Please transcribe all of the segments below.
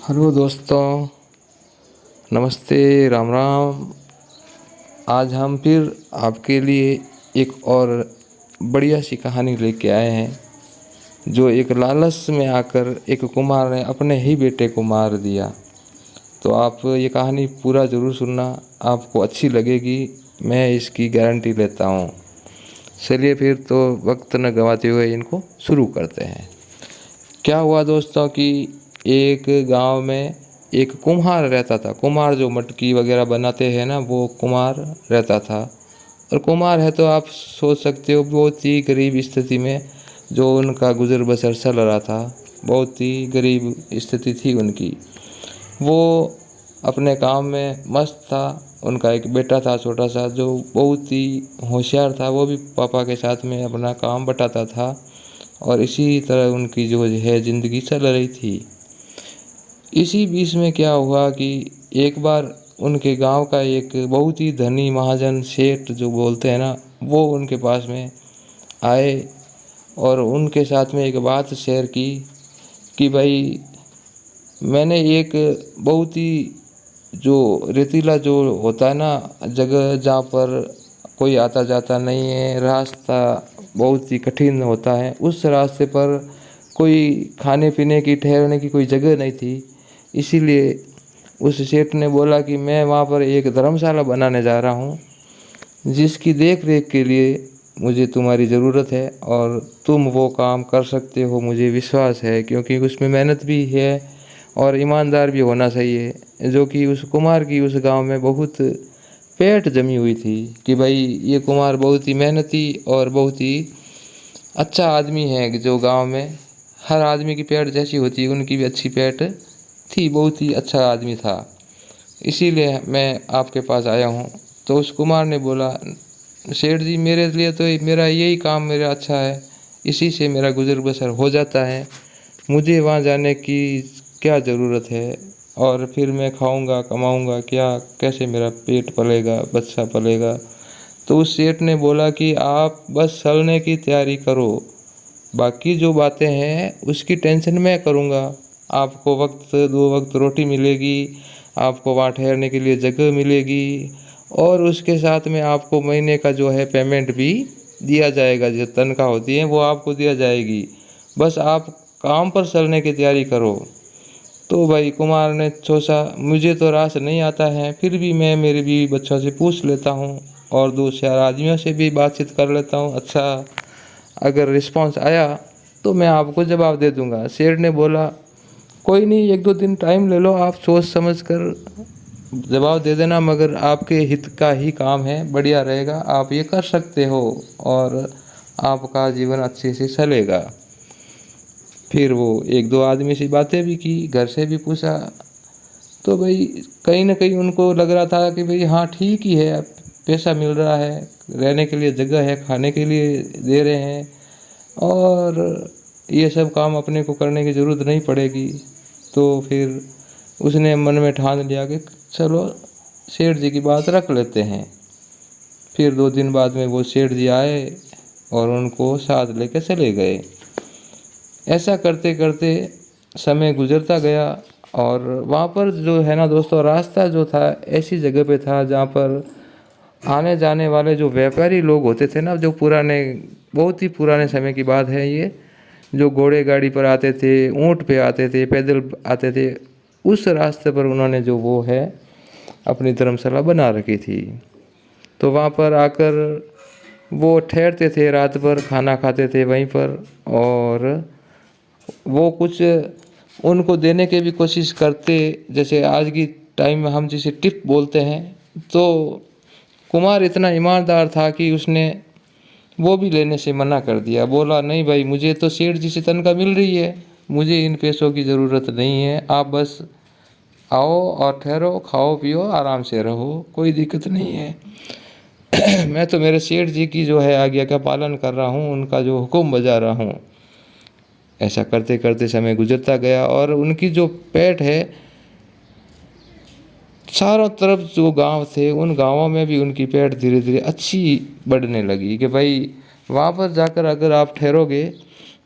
Hello दोस्तों, नमस्ते, राम राम। आज हम फिर आपके लिए एक और बढ़िया सी कहानी लेके आए हैं, जो एक लालच में आकर एक कुम्हार ने अपने ही बेटे को मार दिया। तो आप ये कहानी पूरा ज़रूर सुनना, आपको अच्छी लगेगी, मैं इसकी गारंटी लेता हूँ। चलिए फिर तो वक्त न गंवाते हुए इनको शुरू करते हैं। क्या हुआ दोस्तों कि एक गांव में एक कुम्हार रहता था। कुम्हार जो मटकी वगैरह बनाते हैं ना, वो कुम्हार रहता था। और कुम्हार है तो आप सोच सकते हो बहुत ही गरीब स्थिति में जो उनका गुजर बसर चल रहा था। बहुत ही गरीब स्थिति थी उनकी। वो अपने काम में मस्त था। उनका एक बेटा था छोटा सा, जो बहुत ही होशियार था। वो भी पापा के साथ में अपना काम बटाता था और इसी तरह उनकी जो है ज़िंदगी चल रही थी। इसी बीच में क्या हुआ कि एक बार उनके गांव का एक बहुत ही धनी महाजन सेठ जो बोलते हैं ना, वो उनके पास में आए और उनके साथ में एक बात शेयर की कि भाई, मैंने एक बहुत ही जो रेतीला जो होता है ना, जगह जहाँ पर कोई आता जाता नहीं है, रास्ता बहुत ही कठिन होता है, उस रास्ते पर कोई खाने पीने की ठहरने की कोई जगह नहीं थी। इसीलिए उस सेठ ने बोला कि मैं वहाँ पर एक धर्मशाला बनाने जा रहा हूँ, जिसकी देख रेख के लिए मुझे तुम्हारी ज़रूरत है और तुम वो काम कर सकते हो, मुझे विश्वास है, क्योंकि उसमें मेहनत भी है और ईमानदार भी होना चाहिए। जो कि उस कुमार की उस गांव में बहुत पेट जमी हुई थी कि भाई ये कुमार बहुत ही मेहनती और बहुत ही अच्छा आदमी है, जो गांव में हर आदमी की पेट जैसी होती है उनकी भी अच्छी पेट थी, बहुत ही अच्छा आदमी था। इसीलिए मैं आपके पास आया हूँ। तो उस कुमार ने बोला, सेठ जी मेरे लिए तो मेरा यही काम मेरा अच्छा है, इसी से मेरा गुजर बसर हो जाता है, मुझे वहाँ जाने की क्या ज़रूरत है, और फिर मैं खाऊंगा कमाऊंगा क्या, कैसे मेरा पेट पलेगा, बच्चा पलेगा। तो उस सेठ ने बोला कि आप बस चलने की तैयारी करो, बाकी जो बातें हैं उसकी टेंशन मैं करूँगा। आपको वक्त दो वक्त रोटी मिलेगी, आपको वहाँ ठहरने के लिए जगह मिलेगी और उसके साथ में आपको महीने का जो है पेमेंट भी दिया जाएगा, जो तनख्वाह होती है वो आपको दिया जाएगी। बस आप काम पर चलने की तैयारी करो। तो भाई कुमार ने सोचा, मुझे तो रास नहीं आता है, फिर भी मैं मेरे बीवी बच्चों से पूछ लेता हूँ और दो चार आदमियों से भी बातचीत कर लेता हूँ। अच्छा, अगर रिस्पांस आया तो मैं आपको जवाब दे दूंगा। शेर ने बोला, कोई नहीं, एक दो दिन टाइम ले लो, आप सोच समझ कर जवाब दे देना, मगर आपके हित का ही काम है, बढ़िया रहेगा, आप ये कर सकते हो और आपका जीवन अच्छे से चलेगा। फिर वो एक दो आदमी से बातें भी की, घर से भी पूछा। तो भाई कहीं ना कहीं उनको लग रहा था कि भाई हाँ ठीक ही है, पैसा मिल रहा है, रहने के लिए जगह है, खाने के लिए दे रहे हैं और ये सब काम अपने को करने की ज़रूरत नहीं पड़ेगी। तो फिर उसने मन में ठान लिया कि चलो सेठ जी की बात रख लेते हैं। फिर दो दिन बाद में वो सेठ जी आए और उनको साथ लेकर चले गए। ऐसा करते करते समय गुजरता गया और वहाँ पर जो है ना दोस्तों, रास्ता जो था ऐसी जगह पे था जहाँ पर आने जाने वाले जो व्यापारी लोग होते थे ना, जो पुराने, बहुत ही पुराने समय की बात है ये, जो घोड़े गाड़ी पर आते थे, ऊँट पे आते थे, पैदल आते थे, उस रास्ते पर उन्होंने जो वो है अपनी धर्मशाला बना रखी थी। तो वहाँ पर आकर वो ठहरते थे, रात भर खाना खाते थे वहीं पर, और वो कुछ उनको देने की भी कोशिश करते, जैसे आज की टाइम में हम जिसे टिप बोलते हैं। तो कुमार इतना ईमानदार था कि उसने वो भी लेने से मना कर दिया। बोला, नहीं भाई, मुझे तो सेठ जी से तनख्वाह मिल रही है, मुझे इन पैसों की ज़रूरत नहीं है, आप बस आओ और ठहरो, खाओ पियो, आराम से रहो, कोई दिक्कत नहीं है। मैं तो मेरे सेठ जी की जो है आज्ञा का पालन कर रहा हूँ, उनका जो हुक्म बजा रहा हूँ। ऐसा करते करते समय गुजरता गया और उनकी जो पेट है, चारों तरफ जो गांव थे उन गांवों में भी उनकी पेट धीरे धीरे अच्छी बढ़ने लगी कि भाई वहाँ पर जाकर अगर आप ठहरोगे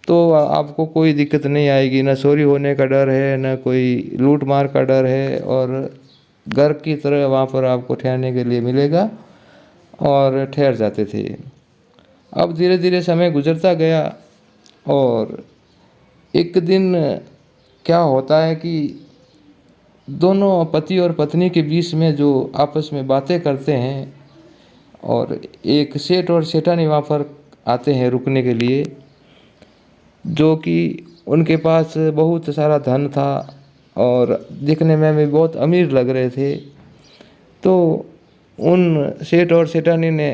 तो आपको कोई दिक्कत नहीं आएगी, ना चोरी होने का डर है, ना कोई लूट मार का डर है, और घर की तरह वहाँ पर आपको ठहरने के लिए मिलेगा। और ठहर जाते थे। अब धीरे धीरे समय गुजरता गया और एक दिन क्या होता है कि दोनों पति और पत्नी के बीच में जो आपस में बातें करते हैं, और एक सेठ और सेठानी वहाँ पर आते हैं रुकने के लिए, जो कि उनके पास बहुत सारा धन था और दिखने में भी बहुत अमीर लग रहे थे। तो उन सेठ और सेठानी ने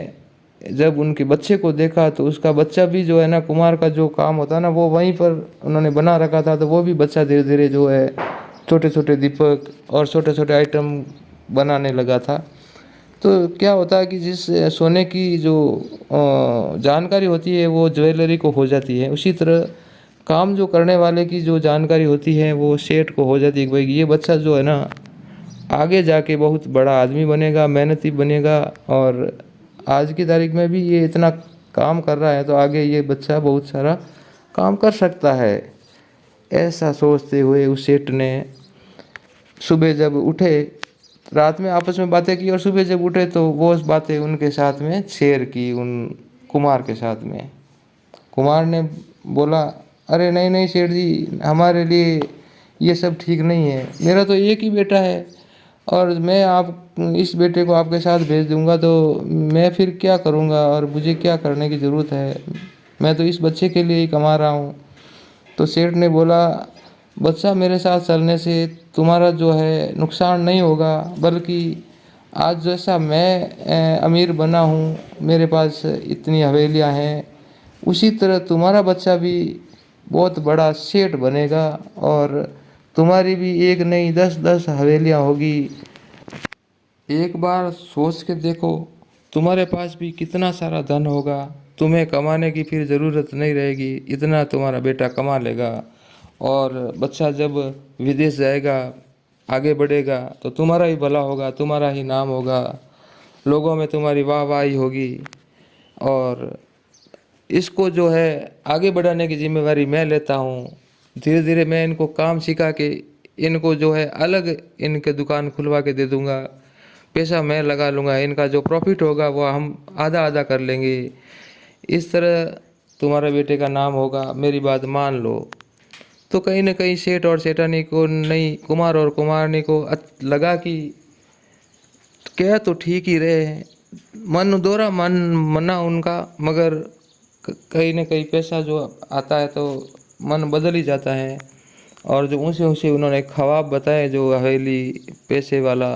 जब उनके बच्चे को देखा तो उसका बच्चा भी जो है ना, कुम्हार का जो काम होता है ना, वो वहीं पर उन्होंने बना रखा था। तो वो भी बच्चा धीरे धीरे जो है छोटे छोटे दीपक और छोटे छोटे आइटम बनाने लगा था। तो क्या होता है कि जिस सोने की जो जानकारी होती है वो ज्वेलरी को हो जाती है, उसी तरह काम जो करने वाले की जो जानकारी होती है वो सेठ को हो जाती है कि भाई ये बच्चा जो है ना आगे जाके बहुत बड़ा आदमी बनेगा, मेहनती बनेगा, और आज की तारीख में भी ये इतना काम कर रहा है तो आगे ये बच्चा बहुत सारा काम कर सकता है। ऐसा सोचते हुए उस सेठ ने सुबह जब उठे, रात में आपस में बातें की, और सुबह जब उठे तो वो उस बातें उनके साथ में शेयर की उन कुमार के साथ में। कुमार ने बोला, अरे नहीं नहीं सेठ जी, हमारे लिए ये सब ठीक नहीं है। मेरा तो एक ही बेटा है और मैं आप इस बेटे को आपके साथ भेज दूंगा तो मैं फिर क्या करूंगा, और मुझे क्या करने की ज़रूरत है, मैं तो इस बच्चे के लिए ही कमा रहा हूँ। तो सेठ ने बोला, बच्चा मेरे साथ चलने से तुम्हारा जो है नुकसान नहीं होगा, बल्कि आज जैसा मैं अमीर बना हूँ, मेरे पास इतनी हवेलियाँ हैं, उसी तरह तुम्हारा बच्चा भी बहुत बड़ा सेठ बनेगा और तुम्हारी भी एक नहीं 10-10 हवेलियाँ होगी। एक बार सोच के देखो, तुम्हारे पास भी कितना सारा धन होगा, तुम्हें कमाने की फिर ज़रूरत नहीं रहेगी, इतना तुम्हारा बेटा कमा लेगा। और बच्चा जब विदेश जाएगा, आगे बढ़ेगा, तो तुम्हारा ही भला होगा, तुम्हारा ही नाम होगा, लोगों में तुम्हारी वाहवाही होगी। और इसको जो है आगे बढ़ाने की जिम्मेवारी मैं लेता हूँ। धीरे धीरे मैं इनको काम सिखा के इनको जो है अलग इनके दुकान खुलवा के दे दूँगा, पैसा मैं लगा लूँगा, इनका जो प्रॉफिट होगा वो हम आधा आधा कर लेंगे। इस तरह तुम्हारे बेटे का नाम होगा, मेरी बात मान लो। तो कहीं ना कहीं सेठ और सेठानी को नहीं, कुमार और कुमारनी को लगा कि क्या तो ठीक ही रहे हैं, मन दोहरा मन मना उनका, मगर कहीं ना कहीं पैसा जो आता है तो मन बदल ही जाता है। और जो ऊँचे ऊँचे उन्होंने ख्वाब बताए, जो हवेली पैसे वाला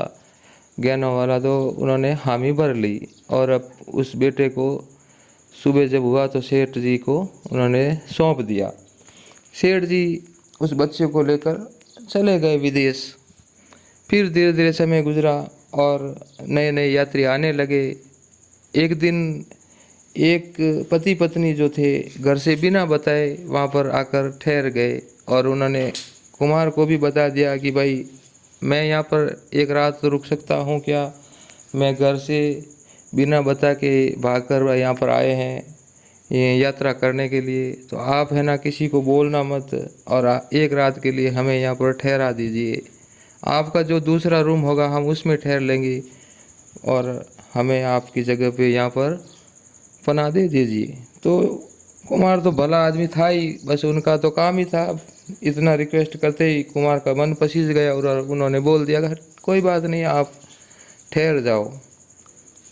गहनों वाला, तो उन्होंने हामी भर ली। और अब उस बेटे को सुबह जब हुआ तो सेठ जी को उन्होंने सौंप दिया। सेठ जी उस बच्चे को लेकर चले गए विदेश। फिर धीरे धीरे समय गुजरा और नए नए यात्री आने लगे। एक दिन एक पति पत्नी जो थे घर से बिना बताए वहाँ पर आकर ठहर गए, और उन्होंने कुमार को भी बता दिया कि भाई मैं यहाँ पर एक रात तो रुक सकता हूँ क्या, मैं घर से बिना बता के भाग कर यहाँ पर आए हैं ये यात्रा करने के लिए, तो आप है ना किसी को बोलना मत, और एक रात के लिए हमें यहाँ पर ठहरा दीजिए। आपका जो दूसरा रूम होगा हम उसमें ठहर लेंगे, और हमें आपकी जगह पे यहाँ पर पनाह दे दीजिए। तो कुमार तो भला आदमी था ही, बस उनका तो काम ही था। इतना रिक्वेस्ट करते ही कुमार का मन पसीज गया और उन्होंने बोल दिया, कोई बात नहीं, आप ठहर जाओ।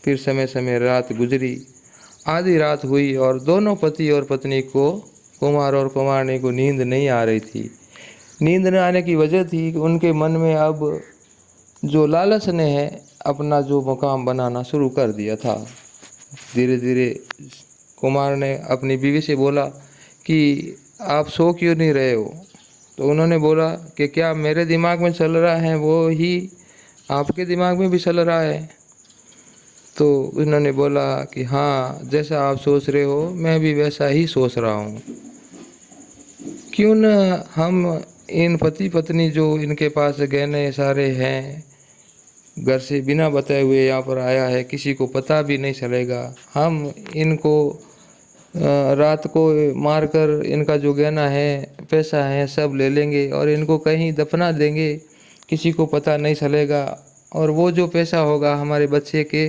फिर समय समय रात गुजरी, आधी रात हुई और दोनों पति और पत्नी को, कुमार और कुमारनी को, नींद नहीं आ रही थी। नींद न आने की वजह थी कि उनके मन में अब जो लालच ने है अपना जो मुकाम बनाना शुरू कर दिया था। धीरे धीरे कुमार ने अपनी बीवी से बोला कि आप सो क्यों नहीं रहे हो। तो उन्होंने बोला कि क्या मेरे दिमाग में चल रहा है वो ही आपके दिमाग में भी चल रहा है। तो उन्होंने बोला कि हाँ, जैसा आप सोच रहे हो मैं भी वैसा ही सोच रहा हूँ। क्यों न हम इन पति पत्नी जो इनके पास गहने सारे हैं, घर से बिना बताए हुए यहाँ पर आया है, किसी को पता भी नहीं चलेगा, हम इनको रात को मारकर इनका जो गहना है, पैसा है, सब ले लेंगे और इनको कहीं दफना देंगे, किसी को पता नहीं चलेगा। और वो जो पैसा होगा हमारे बच्चे के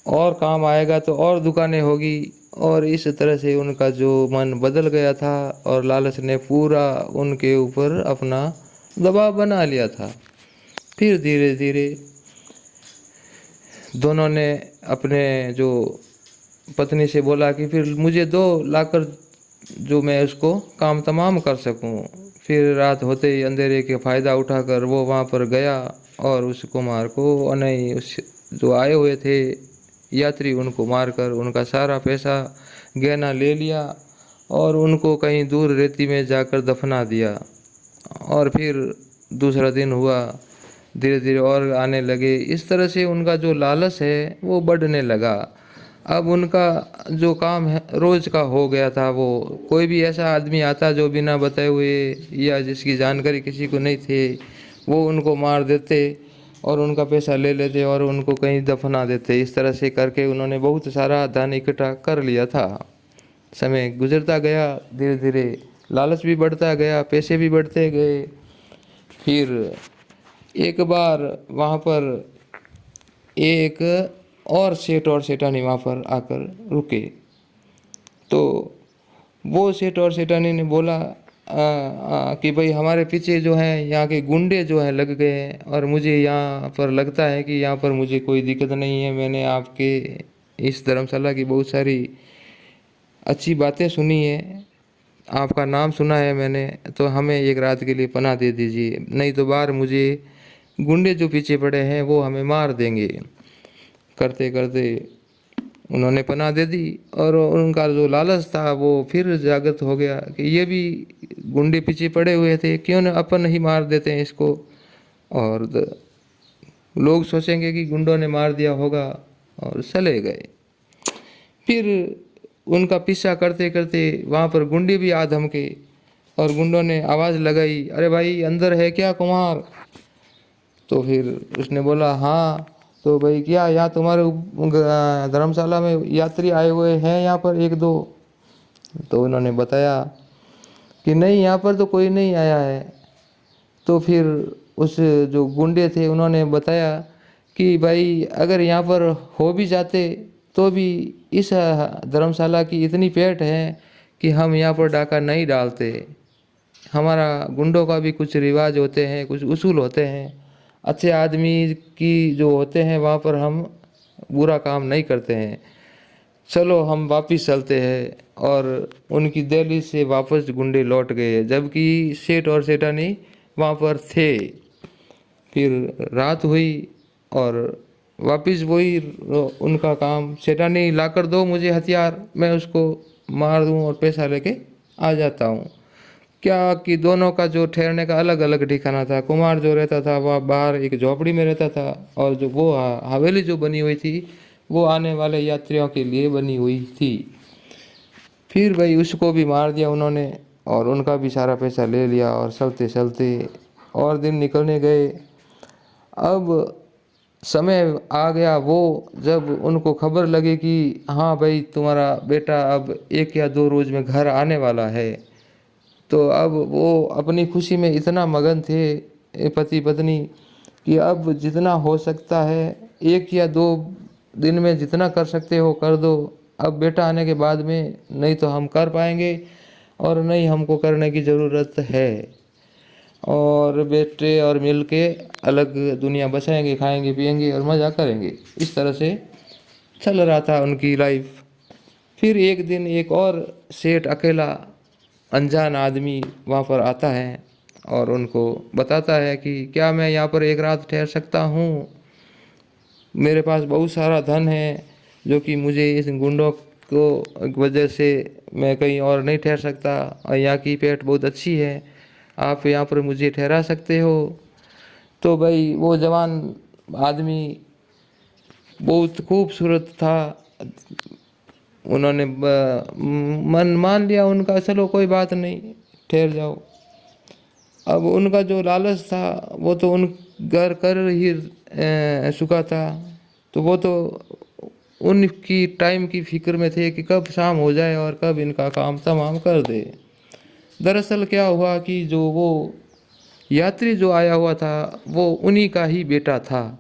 और काम आएगा, तो और दुकानें होगी। और इस तरह से उनका जो मन बदल गया था और लालच ने पूरा उनके ऊपर अपना दबाव बना लिया था। फिर धीरे धीरे दोनों ने अपने जो पत्नी से बोला कि फिर मुझे दो लाकर, जो मैं उसको काम तमाम कर सकूं। फिर रात होते ही अंधेरे के फ़ायदा उठाकर वो वहाँ पर गया और उस कुम्हार को, नहीं, उस जो आए हुए थे यात्री, उनको मारकर उनका सारा पैसा गहना ले लिया और उनको कहीं दूर रेती में जाकर दफना दिया। और फिर दूसरा दिन हुआ, धीरे धीरे और आने लगे। इस तरह से उनका जो लालच है वो बढ़ने लगा। अब उनका जो काम है रोज़ का हो गया था। वो कोई भी ऐसा आदमी आता जो बिना बताए हुए या जिसकी जानकारी किसी को नहीं थे, वो उनको मार देते और उनका पैसा ले लेते और उनको कहीं दफना देते। इस तरह से करके उन्होंने बहुत सारा धन इकट्ठा कर लिया था। समय गुजरता गया, धीरे धीरे लालच भी बढ़ता गया, पैसे भी बढ़ते गए। फिर एक बार वहाँ पर एक और सेठ और सेठानी वहाँ पर आकर रुके। तो वो सेठ और सेठानी ने बोला कि भाई हमारे पीछे जो है यहाँ के गुंडे जो है लग गए हैं और मुझे यहाँ पर लगता है कि यहाँ पर मुझे कोई दिक्कत नहीं है। मैंने आपके इस धर्मशाला की बहुत सारी अच्छी बातें सुनी है, आपका नाम सुना है मैंने, तो हमें एक रात के लिए पनाह दे दीजिए, नहीं तो बाहर मुझे गुंडे जो पीछे पड़े हैं वो हमें मार देंगे। करते करते उन्होंने पनाह दे दी और उनका जो लालच था वो फिर जागृत हो गया कि ये भी गुंडे पीछे पड़े हुए थे, क्यों न अपन ही मार देते हैं इसको, और लोग सोचेंगे कि गुंडों ने मार दिया होगा, और चले गए। फिर उनका पीछा करते करते वहाँ पर गुंडे भी आ धमके और गुंडों ने आवाज़ लगाई, अरे भाई अंदर है क्या कुम्हार? तो फिर उसने बोला हाँ। तो भाई क्या यहाँ तुम्हारे धर्मशाला में यात्री आए हुए हैं यहाँ पर एक दो? तो उन्होंने बताया कि नहीं, यहाँ पर तो कोई नहीं आया है। तो फिर उस जो गुंडे थे उन्होंने बताया कि भाई अगर यहाँ पर हो भी जाते तो भी इस धर्मशाला की इतनी पेट है कि हम यहाँ पर डाका नहीं डालते। हमारा गुंडों का भी कुछ रिवाज होते हैं, कुछ उसूल होते हैं। अच्छे आदमी की जो होते हैं वहाँ पर हम बुरा काम नहीं करते हैं। चलो हम वापिस चलते हैं। और उनकी दिल्ली से वापस गुंडे लौट गए, जबकि सेठ और सेठानी वहाँ पर थे। फिर रात हुई और वापिस वही उनका काम, सेठानी लाकर दो मुझे हथियार, मैं उसको मार दूं और पैसा लेके आ जाता हूँ। क्या कि दोनों का जो ठहरने का अलग अलग ठिकाना था। कुमार जो रहता था वह बाहर एक झोपड़ी में रहता था, और जो वो हवेली जो बनी हुई थी वो आने वाले यात्रियों के लिए बनी हुई थी। फिर भाई उसको भी मार दिया उन्होंने और उनका भी सारा पैसा ले लिया, और चलते चलते और दिन निकलने गए। अब समय आ गया वो जब उनको खबर लगी कि हाँ भाई तुम्हारा बेटा अब 1 या 2 रोज़ में घर आने वाला है। तो अब वो अपनी खुशी में इतना मगन थे पति पत्नी कि अब जितना हो सकता है 1 या 2 दिन में जितना कर सकते हो कर दो। अब बेटा आने के बाद में नहीं तो हम कर पाएंगे और नहीं हमको करने की ज़रूरत है। और बेटे और मिल के अलग दुनिया बसाएंगे, खाएंगे पिएंगे और मज़ा करेंगे। इस तरह से चल रहा था उनकी लाइफ। फिर एक दिन एक और सेठ अकेला अनजान आदमी वहाँ पर आता है और उनको बताता है कि क्या मैं यहाँ पर एक रात ठहर सकता हूँ? मेरे पास बहुत सारा धन है जो कि मुझे इस गुंडों को वजह से मैं कहीं और नहीं ठहर सकता, और यहाँ की पेट बहुत अच्छी है, आप यहाँ पर मुझे ठहरा सकते हो? तो भाई वो जवान आदमी बहुत खूबसूरत था, उन्होंने मन मान लिया उनका, चलो कोई बात नहीं ठहर जाओ। अब उनका जो लालच था वो तो उन घर कर ही चुका था, तो वो तो उनकी टाइम की फिक्र में थे कि कब शाम हो जाए और कब इनका काम तमाम कर दे। दरअसल क्या हुआ कि जो वो यात्री जो आया हुआ था वो उन्हीं का ही बेटा था,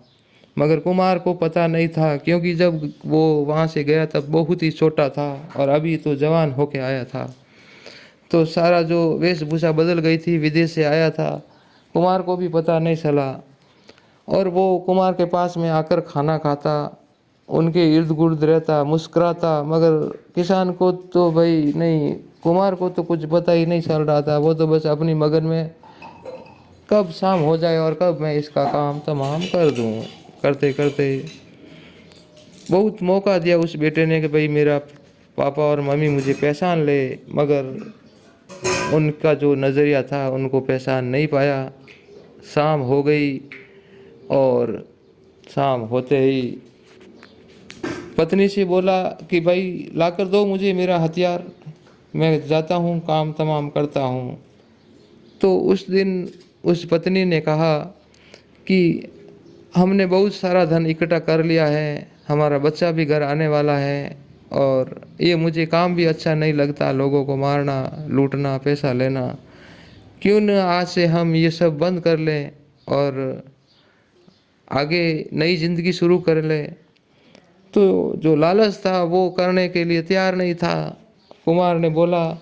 मगर कुमार को पता नहीं था, क्योंकि जब वो वहाँ से गया तब बहुत ही छोटा था और अभी तो जवान होके आया था। तो सारा जो वेशभूषा बदल गई थी, विदेश से आया था, कुमार को भी पता नहीं चला। और वो कुमार के पास में आकर खाना खाता, उनके इर्द गिर्द रहता, मुस्कुराता, मगर किसान को तो भाई नहीं, कुमार को तो कुछ पता ही नहीं चल रहा था। वो तो बस अपनी मगन में कब शाम हो जाए और कब मैं इसका काम तमाम कर दूं। करते करते बहुत मौका दिया उस बेटे ने कि भाई मेरा पापा और मम्मी मुझे पहचान ले, मगर उनका जो नज़रिया था उनको पहचान नहीं पाया। शाम हो गई और शाम होते ही पत्नी से बोला कि भाई लाकर दो मुझे मेरा हथियार, मैं जाता हूँ काम तमाम करता हूँ। तो उस दिन उस पत्नी ने कहा कि हमने बहुत सारा धन इकट्ठा कर लिया है, हमारा बच्चा भी घर आने वाला है, और ये मुझे काम भी अच्छा नहीं लगता, लोगों को मारना, लूटना, पैसा लेना। क्यों न आज से हम ये सब बंद कर लें और आगे नई ज़िंदगी शुरू कर लें। तो जो लालच था वो करने के लिए तैयार नहीं था। कुमार ने बोला,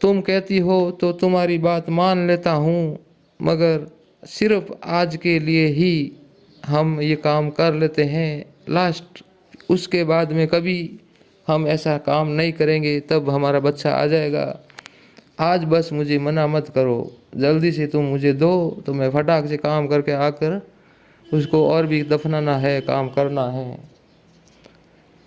तुम कहती हो तो तुम्हारी बात मान लेता हूँ, मगर सिर्फ आज के लिए ही हम ये काम कर लेते हैं, लास्ट उसके बाद में कभी हम ऐसा काम नहीं करेंगे, तब हमारा बच्चा आ जाएगा। आज बस मुझे मना मत करो, जल्दी से तुम मुझे दो तो मैं फटाक से काम करके आकर उसको और भी दफनाना है, काम करना है।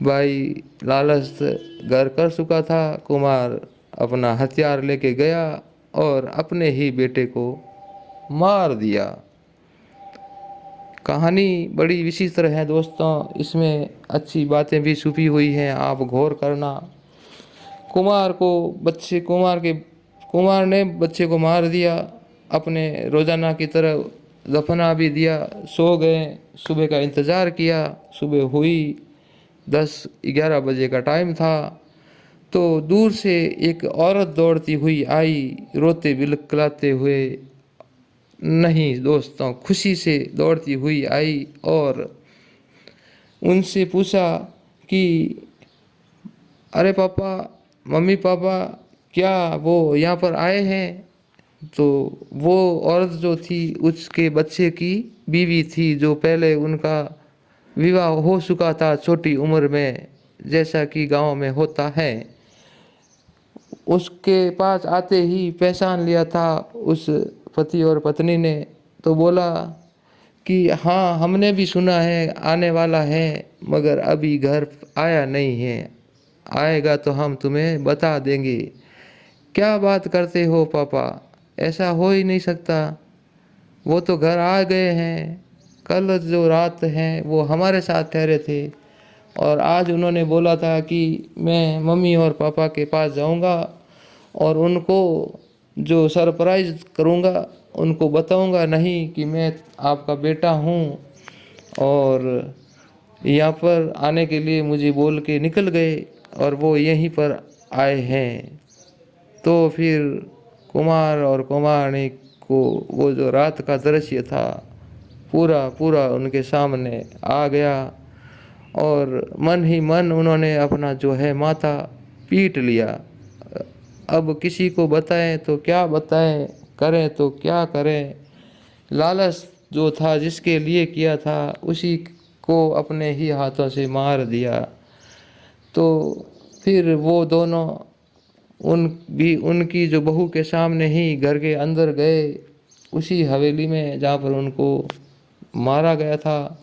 भाई लालच घर कर चुका था। कुमार अपना हथियार लेके गया और अपने ही बेटे को मार दिया। कहानी बड़ी विचित्र है दोस्तों, इसमें अच्छी बातें भी छुपी हुई हैं, आप गौर करना। कुमार ने बच्चे को मार दिया, अपने रोजाना की तरह दफना भी दिया, सो गए। सुबह का इंतज़ार किया, सुबह हुई, 10-11 बजे का टाइम था। तो दूर से एक औरत दौड़ती हुई आई, रोते बिलखलाते हुए, नहीं दोस्तों, खुशी से दौड़ती हुई आई और उनसे पूछा कि अरे पापा, मम्मी पापा, क्या वो यहाँ पर आए हैं? तो वो औरत जो थी उसके बच्चे की बीवी थी, जो पहले उनका विवाह हो चुका था छोटी उम्र में, जैसा कि गांव में होता है। उसके पास आते ही पहचान लिया था उस पति और पत्नी ने। तो बोला कि हाँ, हमने भी सुना है आने वाला है, मगर अभी घर आया नहीं है, आएगा तो हम तुम्हें बता देंगे। क्या बात करते हो पापा, ऐसा हो ही नहीं सकता, वो तो घर आ गए हैं, कल जो रात है वो हमारे साथ ठहरे थे और आज उन्होंने बोला था कि मैं मम्मी और पापा के पास जाऊंगा और उनको जो सरप्राइज़ करूंगा, उनको बताऊंगा नहीं कि मैं आपका बेटा हूं, और यहाँ पर आने के लिए मुझे बोल के निकल गए और वो यहीं पर आए हैं। तो फिर कुमार और कुमारनी को वो जो रात का दृश्य था पूरा पूरा उनके सामने आ गया और मन ही मन उन्होंने अपना जो है माथा पीट लिया। अब किसी को बताएं तो क्या बताएं, करें तो क्या करें। लालच जो था, जिसके लिए किया था, उसी को अपने ही हाथों से मार दिया। तो फिर वो दोनों उनकी जो बहू के सामने ही घर के अंदर गए, उसी हवेली में जहाँ पर उनको मारा गया था।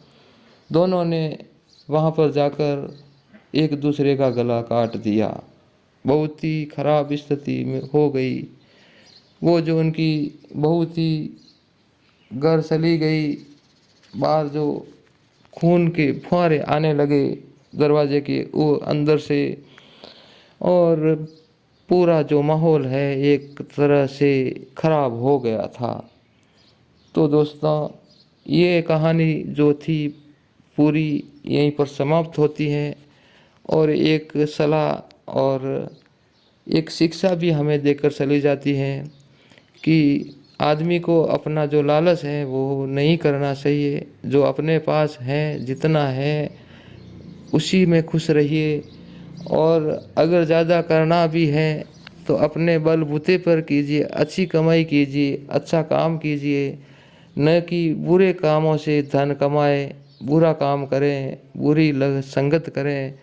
दोनों ने वहाँ पर जाकर एक दूसरे का गला काट दिया। बहुत ही खराब स्थिति में हो गई। वो जो उनकी बहू थी घर चली गई, बाहर जो खून के फुहारे आने लगे दरवाजे के वो अंदर से, और पूरा जो माहौल है एक तरह से ख़राब हो गया था। तो दोस्तों, ये कहानी जो थी पूरी यहीं पर समाप्त होती है। और एक सलाह और एक शिक्षा भी हमें देकर चली जाती है कि आदमी को अपना जो लालच है वो नहीं करना चाहिए। जो अपने पास है, जितना है, उसी में खुश रहिए। और अगर ज़्यादा करना भी है तो अपने बलबूते पर कीजिए, अच्छी कमाई कीजिए, अच्छा काम कीजिए, न कि बुरे कामों से धन कमाए, बुरा काम करें, बुरी संगत करें।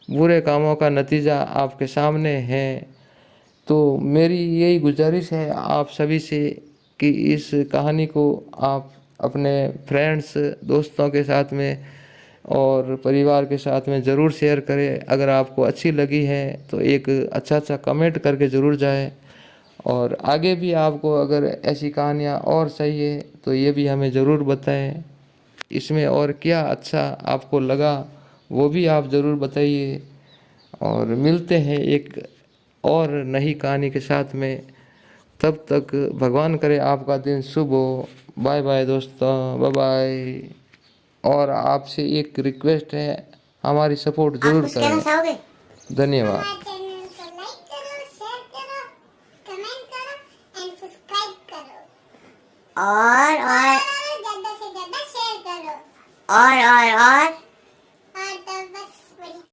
बुरे कामों का नतीजा आपके सामने है। तो मेरी यही गुजारिश है आप सभी से कि इस कहानी को आप अपने फ्रेंड्स, दोस्तों के साथ में और परिवार के साथ में ज़रूर शेयर करें। अगर आपको अच्छी लगी है तो एक अच्छा कमेंट करके ज़रूर जाए। और आगे भी आपको अगर ऐसी कहानियाँ और चाहिए तो ये भी हमें ज़रूर बताएं। इसमें और क्या अच्छा आपको लगा वो भी आप ज़रूर बताइए। और मिलते हैं एक और नई कहानी के साथ में। तब तक भगवान करे आपका दिन शुभ हो। बाय बाय दोस्तों, बाय बाय। और आपसे एक रिक्वेस्ट है, हमारी सपोर्ट आप ज़रूर कुछ कहना करें। चाहोगे? धन्यवाद। हमारे चैनल को लाइक करो, शेयर करो, कमेंट करो एंड सब्सक्राइब करो। और ज्यादा से ज्यादा शेयर करो। और